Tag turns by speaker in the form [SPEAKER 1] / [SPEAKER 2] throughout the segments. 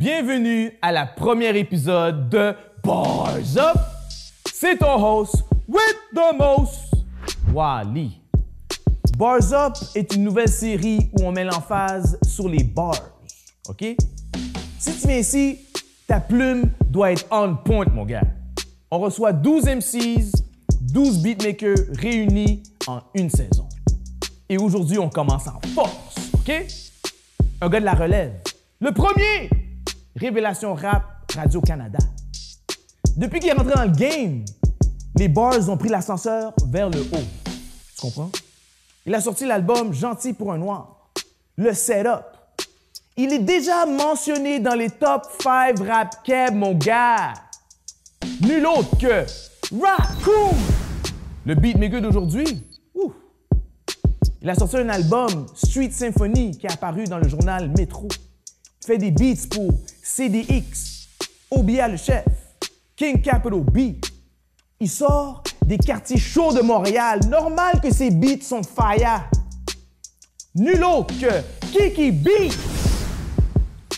[SPEAKER 1] Bienvenue à la première épisode de Bars Up. C'est ton host with the most, Wally. Bars Up est une nouvelle série où on met l'emphase sur les bars, OK? Si tu viens ici, ta plume doit être on point, mon gars. On reçoit 12 MCs, 12 beatmakers réunis en une saison. Et aujourd'hui, on commence en force, OK? Un gars de la relève. Le premier! Révélation Rap Radio-Canada. Depuis qu'il est rentré dans le game, les bars ont pris l'ascenseur vers le haut. Tu comprends? Il a sorti l'album Gentil pour un Noir. Le setup. Il est déjà mentionné dans les top 5 rap keb, mon gars. Nul autre que Raccoon, le beatmaker d'aujourd'hui. Ouh. Il a sorti un album, Street Symphony, qui est apparu dans le journal Métro. Il fait des beats pour CDX, OBA le chef, King Capital B. Il sort des quartiers chauds de Montréal. Normal que ses beats sont fire. Nul autre que Kiki B.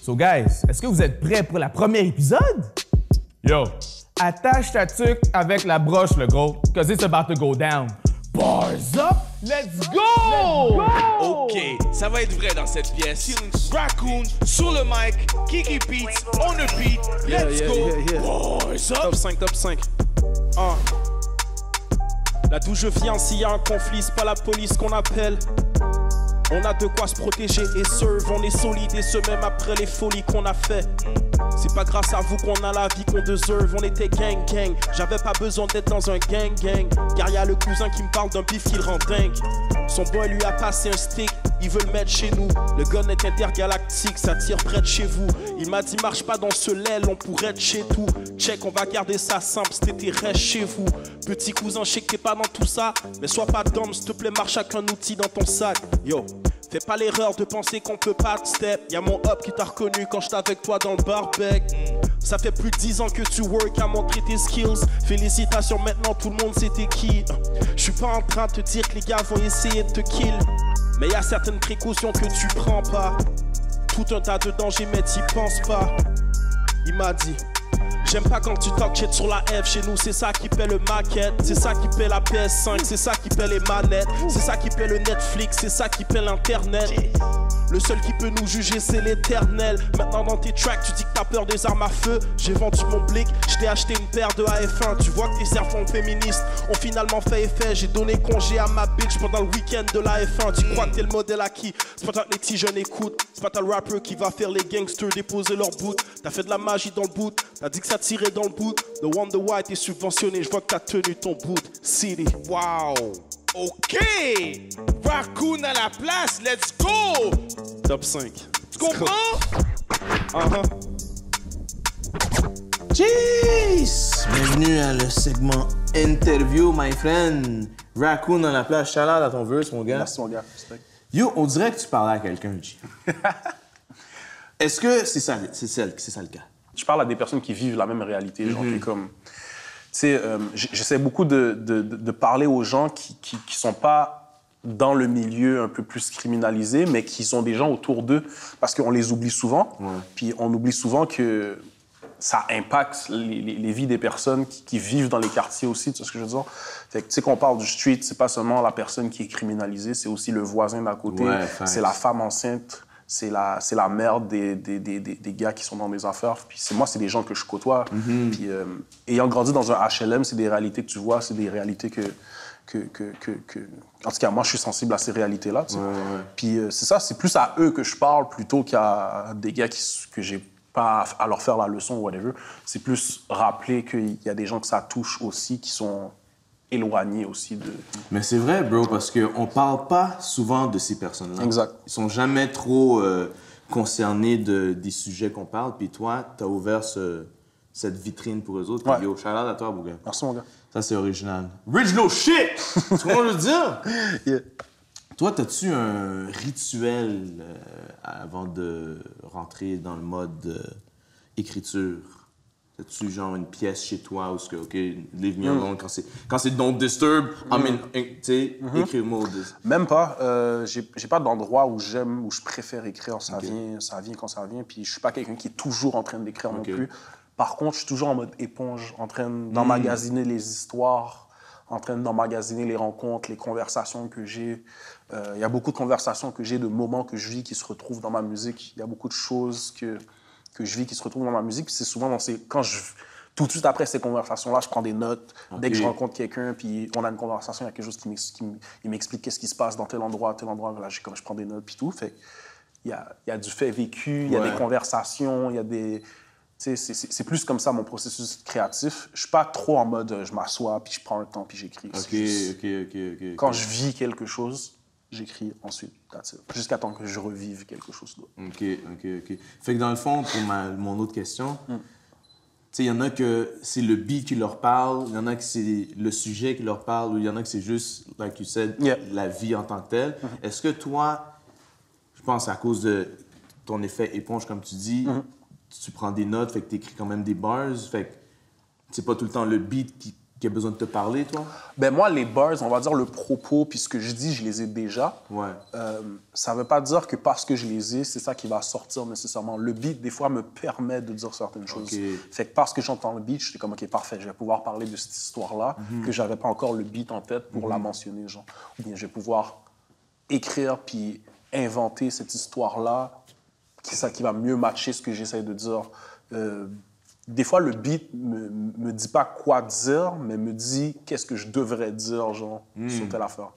[SPEAKER 1] So guys, est-ce que vous êtes prêts pour la première épisode? Yo, attache ta tuque avec la broche, le gros, cause it's about to go down. Bars up, let's go!
[SPEAKER 2] Ok, ça va être vrai dans cette pièce. Raccoon sur le mic, Kiki Beats on the beat. Let's go! Bars up.
[SPEAKER 3] Top 5, top 5. Là d'où je viens, s'il y a un conflit, c'est pas la police qu'on appelle. On a de quoi se protéger et serve, on est solide et ce même après les folies qu'on a fait. C'est pas grâce à vous qu'on a la vie qu'on deserve, on était gang gang. J'avais pas besoin d'être dans un gang gang, car y a le cousin qui me parle d'un bif qui le rend dingue. Son boy lui a passé un stick, il veut le mettre chez nous. Le gun est intergalactique, ça tire près de chez vous. Il m'a dit marche pas dans ce l'aile, on pourrait être chez tout. Check, on va garder ça simple, cet été reste chez vous. Petit cousin, je sais que t'es pas dans tout ça, mais sois pas d'homme, s'il te plaît, marche avec un outil dans ton sac. Yo, fais pas l'erreur de penser qu'on peut pas te step. Y'a mon up qui t'a reconnu quand j'étais avec toi dans le barbecue. Ça fait plus de 10 ans que tu work à montrer tes skills. Félicitations, maintenant tout le monde sait t'es qui. Je suis pas en train de te dire que les gars vont essayer de te kill, mais y a certaines précautions que tu prends pas. Tout un tas de dangers mais t'y penses pas. Il m'a dit j'aime pas quand tu talk shit sur la F. Chez nous c'est ça qui paie le maquette, c'est ça qui paie la PS5, c'est ça qui paie les manettes, c'est ça qui paie le Netflix, c'est ça qui paie l'internet. Le seul qui peut nous juger c'est l'éternel. Maintenant dans tes tracks tu dis que t'as peur des armes à feu. J'ai vendu mon blick, je t'ai acheté une paire de AF1. Tu vois que tes servants féministes ont finalement fait effet. J'ai donné congé à ma bitch pendant le week-end de la F1. Tu crois que t'es le modèle acquis, c'est pas tant que les petits jeunes écoutent. C'est pas tant le rapper qui va faire les gangsters déposer leur boot. T'as fait de la magie dans le boot, t'as dit que ça tirait dans le boot. The Wonder White est subventionné, je vois que t'as tenu ton boot. City,
[SPEAKER 2] Wow! Ok! Raccoon à la place, let's go!
[SPEAKER 3] top 5.
[SPEAKER 2] Tu comprends?
[SPEAKER 4] Jeez! Bienvenue à le segment Interview, my friend. Raccoon dans la plage. Shout-out à ton verse, mon gars.
[SPEAKER 3] Merci mon gars, respect.
[SPEAKER 4] Yo, on dirait que tu parlais à quelqu'un, G. Est-ce que c'est ça le cas?
[SPEAKER 3] Je parle à des personnes qui vivent la même réalité, genre qui comme... Tu sais, j'essaie beaucoup de parler aux gens qui sont pas dans le milieu un peu plus criminalisé, mais qui sont des gens autour d'eux, parce qu'on les oublie souvent. Ouais. Puis on oublie souvent que ça impacte les vies des personnes qui vivent dans les quartiers aussi, tu sais ce que je veux dire? Fait que, tu sais, quand on parle du street, c'est pas seulement la personne qui est criminalisée, c'est aussi le voisin d'à côté, c'est la femme enceinte, c'est la mère des gars qui sont dans des affaires. Puis moi, c'est des gens que je côtoie. Puis ayant grandi dans un HLM, c'est des réalités que tu vois, c'est des réalités que... En tout cas, moi, je suis sensible à ces réalités-là. Tu sais. Puis c'est ça, c'est plus à eux que je parle plutôt qu'à des gars que j'ai pas à leur faire la leçon ou whatever. C'est plus rappeler qu'il y a des gens que ça touche aussi, qui sont éloignés aussi de...
[SPEAKER 4] Mais c'est vrai, bro, parce qu'on parle pas souvent de ces personnes-là.
[SPEAKER 3] Exact.
[SPEAKER 4] Ils sont jamais trop concernés des sujets qu'on parle. Puis toi, t'as ouvert cette vitrine pour eux autres. Yo, shout-out à toi, mon gars.
[SPEAKER 3] Merci, mon gars.
[SPEAKER 4] Ça, c'est original. Original shit! Tu comprends ce que je veux dire?
[SPEAKER 3] Yeah.
[SPEAKER 4] Toi, as-tu un rituel avant de rentrer dans le mode écriture? As-tu genre une pièce chez toi où OK, leave me alone quand c'est Don't Disturb, tu sais, écris-moi au disque.
[SPEAKER 3] Même pas. J'ai pas d'endroit où j'aime, où je préfère écrire. Ça vient quand ça vient. Puis je suis pas quelqu'un qui est toujours en train d'écrire non plus. Par contre, je suis toujours en mode éponge, en train d'emmagasiner les histoires, en train d'emmagasiner les rencontres, les conversations que j'ai. Il y a beaucoup de conversations que j'ai, de moments que je vis qui se retrouvent dans ma musique. Il y a beaucoup de choses que je vis qui se retrouvent dans ma musique. Puis c'est souvent tout de suite après ces conversations-là, je prends des notes. Dès que je rencontre quelqu'un, puis on a une conversation, il y a quelque chose qui m'explique qu'est-ce qui se passe dans tel endroit. Là, je prends des notes, puis tout. Fait il y a du fait vécu, il y a des conversations, il y a des... C'est plus comme ça mon processus créatif. Je suis pas trop en mode je m'assois, puis je prends un temps, puis j'écris.
[SPEAKER 4] OK.
[SPEAKER 3] Quand je vis quelque chose, j'écris ensuite, jusqu'à temps que je revive quelque chose d'autre.
[SPEAKER 4] OK. Fait que dans le fond, pour mon autre question, il y en a que c'est le beat qui leur parle, il y en a que c'est le sujet qui leur parle, ou il y en a que c'est juste, like you said, la vie en tant que telle. Est-ce que toi, je pense à cause de ton effet éponge, comme tu dis, tu prends des notes, fait que tu écris quand même des bars, fait que c'est pas tout le temps le beat qui a besoin de te parler, toi?
[SPEAKER 3] Ben moi, les bars, on va dire le propos, puis ce que je dis, je les ai déjà.
[SPEAKER 4] Ouais.
[SPEAKER 3] Ça veut pas dire que parce que je les ai, c'est ça qui va sortir nécessairement. Le beat, des fois, me permet de dire certaines choses. Fait que parce que j'entends le beat, j'étais comme, OK, parfait, je vais pouvoir parler de cette histoire-là, que j'avais pas encore le beat en tête pour la mentionner, genre. Ou bien je vais pouvoir écrire puis inventer cette histoire-là, qui va mieux matcher ce que j'essaie de dire. Des fois, le beat me dit pas quoi dire, mais me dit qu'est-ce que je devrais dire, genre, sur telle affaire.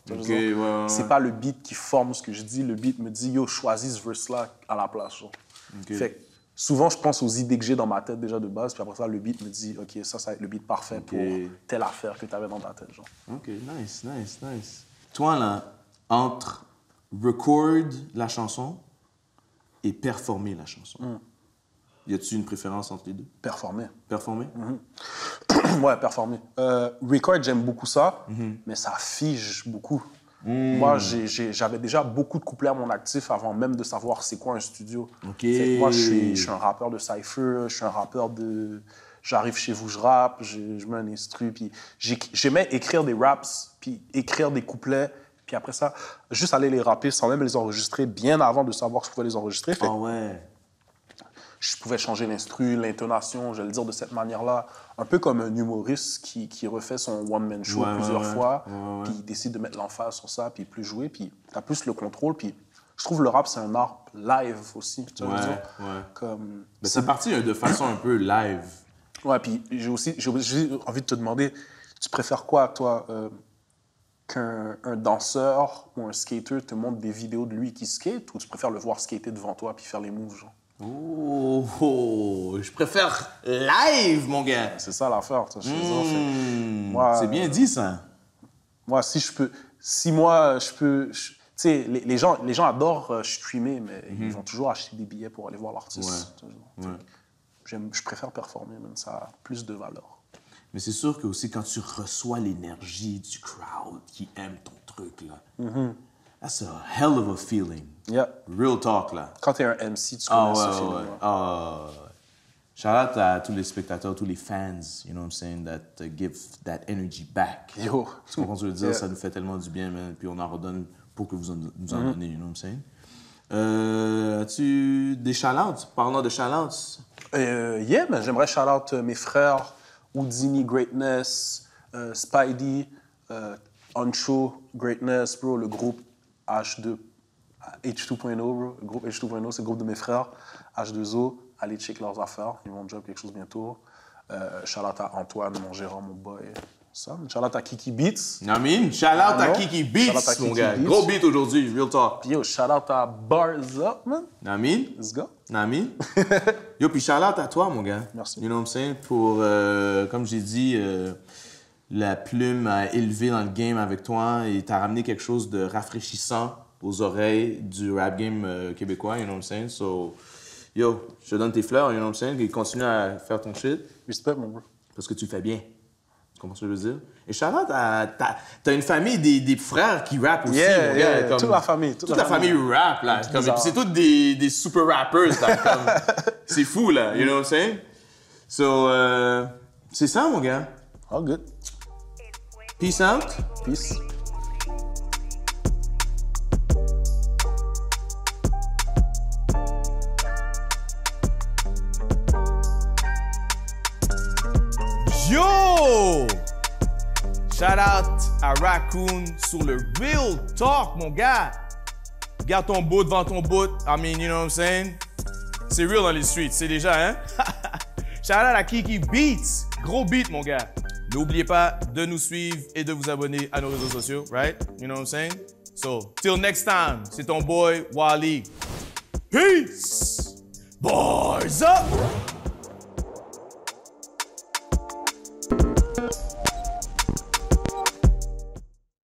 [SPEAKER 3] C'est pas le beat qui forme ce que je dis, le beat me dit, yo, choisis ce verse-là à la place, genre. Fait que souvent, je pense aux idées que j'ai dans ma tête déjà de base, puis après ça, le beat me dit, OK, ça va être le beat parfait pour telle affaire que tu avais dans ta tête, genre.
[SPEAKER 4] OK, nice. Toi, là, entre record la chanson et performer la chanson, y a-t-il une préférence entre les deux?
[SPEAKER 3] Performer.
[SPEAKER 4] Ouais,
[SPEAKER 3] performer. Record, j'aime beaucoup ça, mais ça fige beaucoup. Moi, j'avais déjà beaucoup de couplets à mon actif avant même de savoir c'est quoi un studio. Moi, je suis un rappeur de cypher, je suis un rappeur de... J'arrive chez vous, je rappe, je mets un instru, puis j'aimais écrire des raps, puis écrire des couplets, puis après ça, juste aller les rapper sans même les enregistrer bien avant de savoir que je pouvais les enregistrer. Je pouvais changer l'instru, l'intonation, je vais le dire de cette manière-là. Un peu comme un humoriste qui refait son one-man show plusieurs fois, puis il décide de mettre l'emphase sur ça, puis plus jouer, puis t'as plus le contrôle. Puis je trouve le rap, c'est un art live aussi. Tu vois, comme,
[SPEAKER 4] c'est parti de façon un peu live.
[SPEAKER 3] Ouais, puis j'ai envie de te demander, tu préfères quoi, toi, qu'un danseur ou un skater te montre des vidéos de lui qui skate, ou tu préfères le voir skater devant toi puis faire les moves, genre?
[SPEAKER 4] Je préfère live, mon gars.
[SPEAKER 3] C'est ça l'affaire. C'est
[SPEAKER 4] bien dit, ça.
[SPEAKER 3] Moi, si je peux... Tu sais, les gens adorent streamer, mais ils vont toujours acheter des billets pour aller voir l'artiste. Je préfère performer, même ça a plus de valeur.
[SPEAKER 4] Mais c'est sûr que aussi quand tu reçois l'énergie du crowd qui aime ton truc, là, that's a hell of a feeling. Real talk, là.
[SPEAKER 3] Quand t'es un MC, tu connais ce feeling.
[SPEAKER 4] Shout out à tous les spectateurs, tous les fans, you know what I'm saying, that give that energy back. Tu comprends ce que je veux dire? Ça nous fait tellement du bien, man. Puis on en redonne pour que vous nous en donnez, you know what I'm saying? As-tu des shout-outs? Parlons de shout-outs.
[SPEAKER 3] Mais j'aimerais shout-out mes frères, Houdini Greatness, Spidey, Oncho Greatness, bro, le groupe H2.0, bro. Le groupe H2.0, c'est le groupe de mes frères. H2O, allez check leurs affaires. Ils vont job quelque chose bientôt. Shout-out à Antoine, mon gérant, mon boy. Shout-out à Kiki Beats.
[SPEAKER 4] Shout-out à Kiki Beats, mon gars. Gros beat aujourd'hui, real talk.
[SPEAKER 3] Puis yo, shout-out à Bars Up, man. Let's go.
[SPEAKER 4] Yo, puis shout-out à toi, mon gars.
[SPEAKER 3] Merci.
[SPEAKER 4] You know what I'm saying? Pour, comme j'ai dit, la plume a élevé dans le game avec toi et t'as ramené quelque chose de rafraîchissant aux oreilles du rap game québécois, you know what I'm saying? So, yo, je te donne tes fleurs, you know what I'm saying? Et continue à faire ton shit.
[SPEAKER 3] Respect, mon bro.
[SPEAKER 4] Parce que tu le fais bien. Tu comprends ce que je veux dire? Et shout-out à... T'as une famille des frères qui rappent aussi, mon gars. Comme,
[SPEAKER 3] toute la famille.
[SPEAKER 4] Toute la famille rap, là. Comme, c'est tous des super rappers, là. C'est fou, là. You know what I'm saying? So, c'est ça, mon gars.
[SPEAKER 3] All good.
[SPEAKER 4] Peace out.
[SPEAKER 3] Peace.
[SPEAKER 1] Yo! Shout out à Raccoon sur le Real Talk, mon gars. Garde ton bout devant ton bout. I mean, you know what I'm saying? C'est real dans les streets, c'est déjà, hein? Shout out à Kiki Beats. Gros beat, mon gars. N'oubliez pas de nous suivre et de vous abonner à nos réseaux sociaux, right? You know what I'm saying? So, till next time, c'est ton boy Wally. Peace! Boys up!